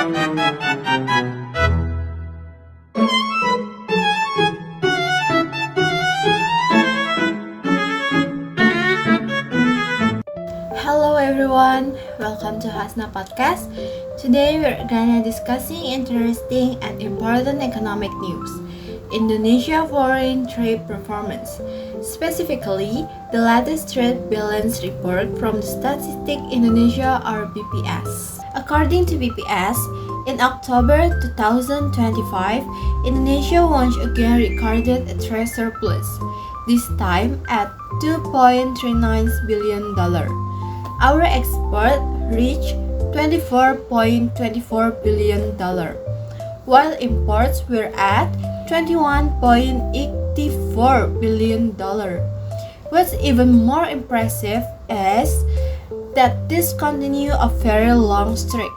Hello everyone, welcome to Hasna Podcast. Today we're gonna discussing interesting and important economic news. Indonesia foreign trade performance. Specifically, the latest trade balance report from the Statistic Indonesia or BPS. According to BPS, in October 2025, Indonesia once again recorded a trade surplus, this time at $2.39 billion. Our export reached $24.24 billion, while imports were at $21.84 billion. What's even more impressive is that this continues a very long streak.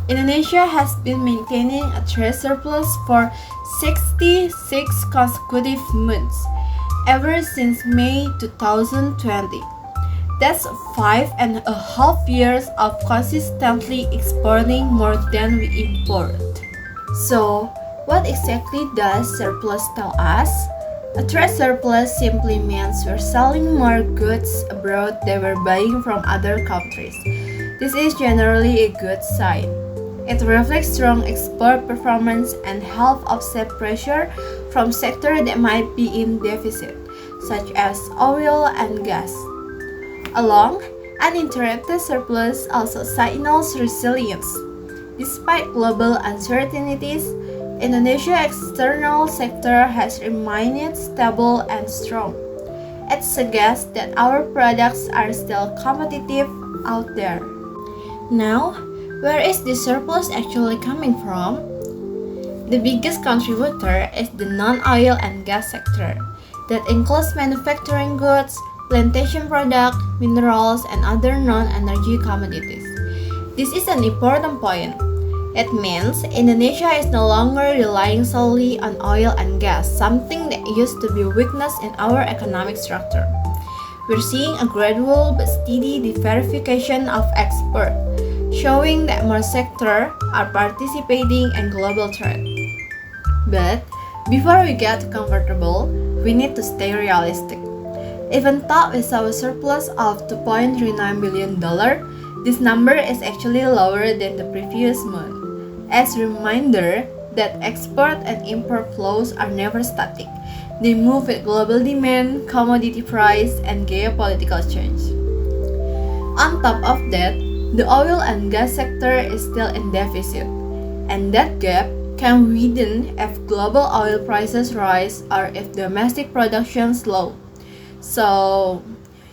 Indonesia has been maintaining a trade surplus for 66 consecutive months, ever since May 2020. That's 5.5 years of consistently exporting more than we import. So, what exactly does surplus tell us? A trade surplus simply means we're selling more goods abroad than we're buying from other countries. This is generally a good sign. It reflects strong export performance and helps offset pressure from sectors that might be in deficit, such as oil and gas. Along, uninterrupted surplus also signals resilience. Despite global uncertainties, Indonesia's external sector has remained stable and strong. It suggests that our products are still competitive out there. Now, where is this surplus actually coming from? The biggest contributor is the non-oil and gas sector, that includes manufacturing goods, plantation products, minerals, and other non-energy commodities. This is an important point. It means Indonesia is no longer relying solely on oil and gas, something that used to be a weakness in our economic structure. We're seeing a gradual but steady diversification of export, showing that more sectors are participating in global trade. But before we get comfortable, we need to stay realistic. Even though we saw a surplus of $2.39 billion, this number is actually lower than the previous month. As a reminder that export and import flows are never static. They move with global demand, commodity price, and geopolitical change. On top of that, the oil and gas sector is still in deficit, and that gap can widen if global oil prices rise or if domestic production slows. So,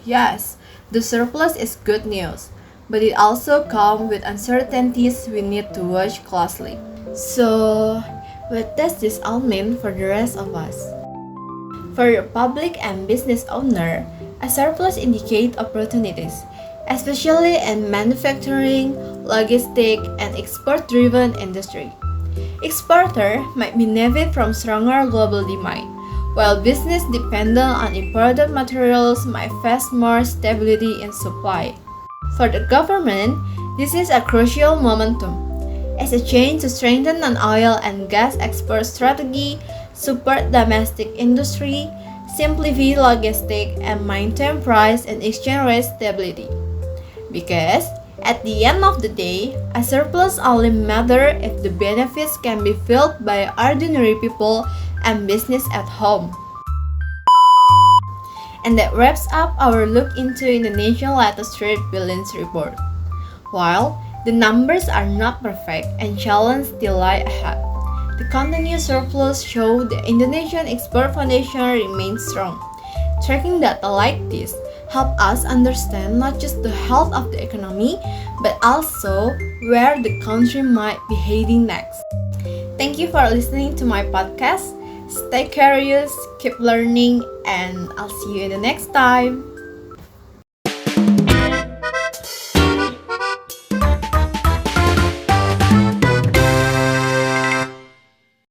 yes, the surplus is good news, but it also comes with uncertainties we need to watch closely. So, what does this all mean for the rest of us? For the public and business owner, a surplus indicates opportunities, especially in manufacturing, logistics, and export-driven industry. Exporters might benefit from stronger global demand, while business dependent on imported materials might face more stability in supply. For the government, this is a crucial momentum. As a change to strengthen non-oil and gas export strategy, support domestic industry, simplify logistics, and maintain price and exchange rate stability. Because at the end of the day, a surplus only matters if the benefits can be felt by ordinary people and business at home. And that wraps up our look into Indonesia's latest trade balance report. While the numbers are not perfect and challenges still lie ahead, the continued surplus show the Indonesian export foundation remains strong. Tracking data like this help us understand not just the health of the economy, but also where the country might be heading next. Thank you for listening to my podcast. Stay curious, keep learning, and I'll see you in the next time.